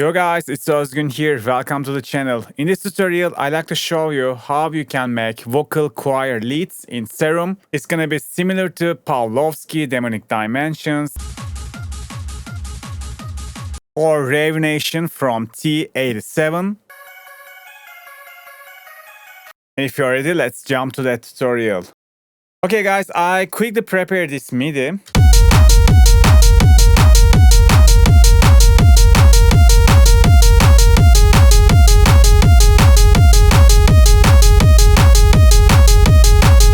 Yo guys, it's Ozgun here. Welcome to the channel. In this tutorial, I like to show you how you can make vocal choir leads in Serum. It's gonna be similar to Pawlowski Demonic Dimensions or Rave Nation from T78. If you're ready, let's jump to that tutorial. Okay guys, I quickly prepared this MIDI.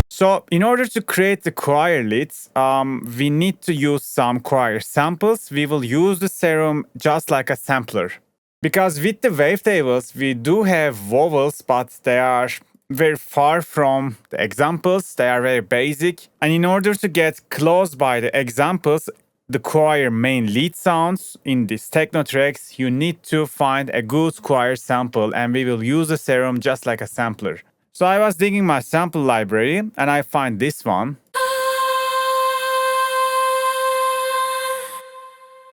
So in order to create the choir leads, we need to use some choir samples. We will use the Serum just like a sampler. Because with the wavetables, we do have vowels, but they are very far from the examples. They are very basic. And in order to get close by the examples, the choir main lead sounds in these techno tracks, you need to find a good choir sample, and we will use the Serum just like a sampler. So I was digging my sample library and I find this one.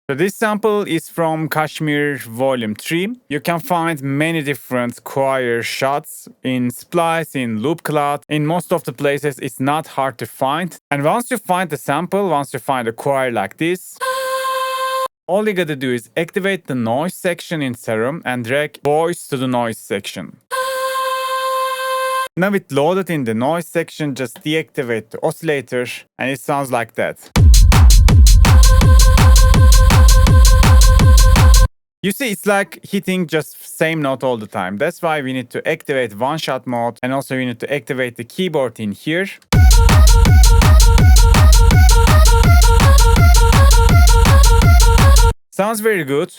So this sample is from Kashmir Volume 3. You can find many different choir shots in Splice, in Loopcloud. In most of the places, it's not hard to find. And once you find the sample, once you find a choir like this, all you gotta do is activate the noise section in Serum and drag voice to the noise section. Now it's loaded in the noise section, just deactivate the oscillator and it sounds like that. You see, it's like hitting just same note all the time. That's why we need to activate one-shot mode, and also we need to activate the keyboard in here. Sounds very good.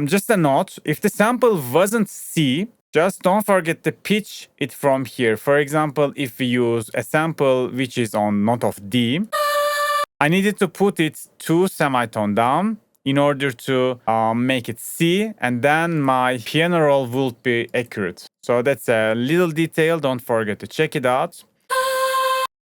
Just a note, if the sample wasn't C, just don't forget to pitch it from here. For example, if we use a sample which is on note of D, I needed to put it 2 semitone down in order to make it C, and then my piano roll would be accurate. So that's a little detail, don't forget to check it out.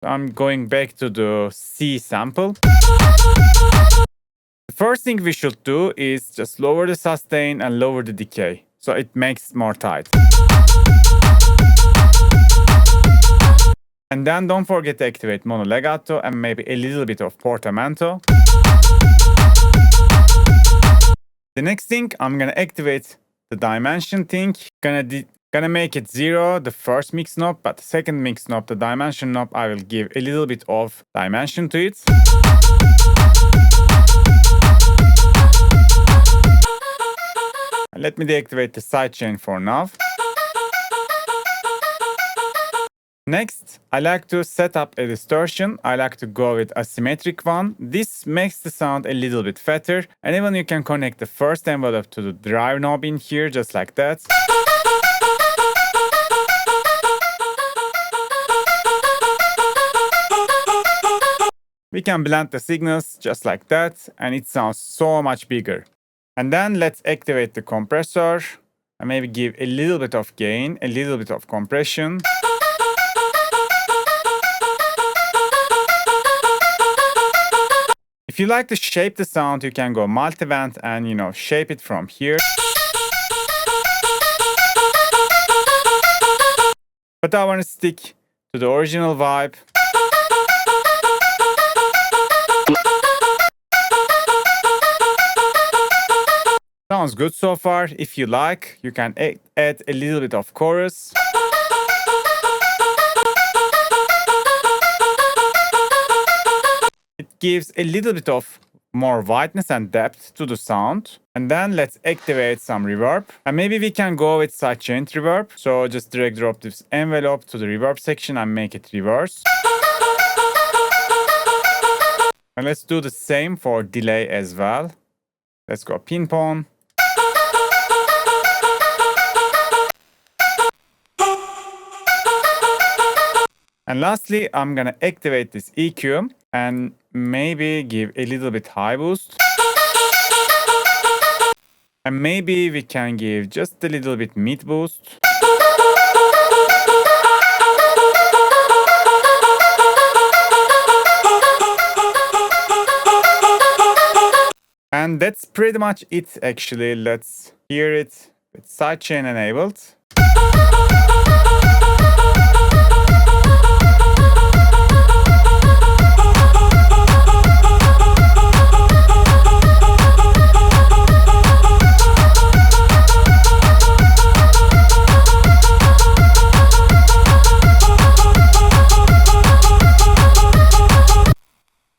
I'm going back to the C sample. The first thing we should do is just lower the sustain and lower the decay, so it makes it more tight. And then don't forget to activate mono legato and maybe a little bit of portamento. The next thing, I'm gonna activate the dimension thing. Gonna make it 0, the first mix knob, but the second mix knob, the dimension knob, I will give a little bit of dimension to it. Let me deactivate the sidechain for now. Next, I like to set up a distortion. I like to go with asymmetric one. This makes the sound a little bit fatter. And even you can connect the first envelope to the drive knob in here, just like that. We can blend the signals just like that, and it sounds so much bigger. And then let's activate the compressor and maybe give a little bit of gain, a little bit of compression. If you like to shape the sound, you can go multiband and, shape it from here. But I want to stick to the original vibe. Sounds good so far. If you like, you can add a little bit of chorus. It gives a little bit of more whiteness and depth to the sound. And then let's activate some reverb. And maybe we can go with sidechain reverb. So just drag drop this envelope to the reverb section and make it reverse. And let's do the same for delay as well. Let's go pin pawn. And lastly, I'm gonna activate this EQ and maybe give a little bit high boost. And maybe we can give just a little bit mid boost. And that's pretty much it actually. Let's hear it with sidechain enabled.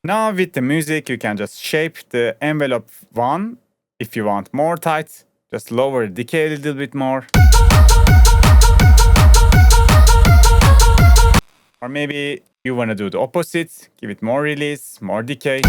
Now with the music, you can just shape the envelope 1. If you want more tight, just lower the decay a little bit more. Or maybe you want to do the opposite, give it more release, more decay.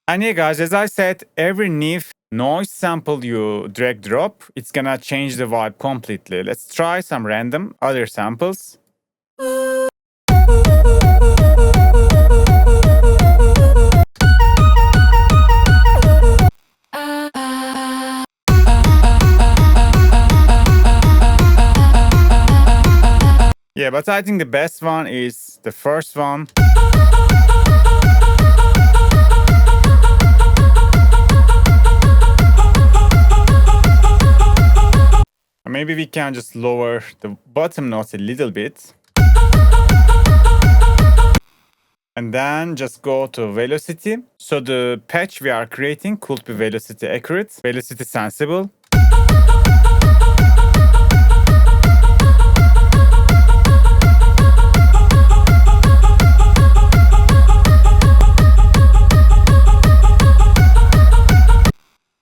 And yeah guys, as I said, every new noise sample you drag drop, it's gonna change the vibe completely. Let's try some random other samples. Yeah, but I think the best one is the first one. Or maybe we can just lower the bottom notes a little bit. And then just go to velocity. So the patch we are creating could be velocity accurate, velocity sensible.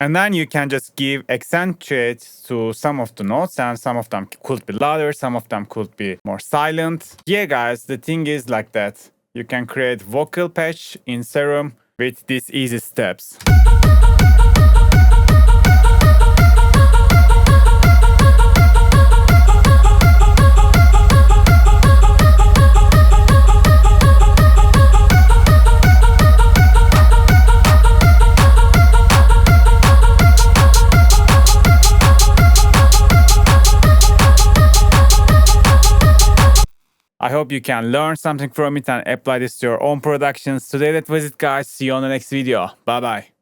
And then you can just give accentuate to some of the notes, and some of them could be louder, some of them could be more silent. Yeah guys, the thing is like that. You can create vocal patch in Serum with these easy steps. I hope you can learn something from it and apply this to your own productions. Today that was it guys. See you on the next video. Bye bye.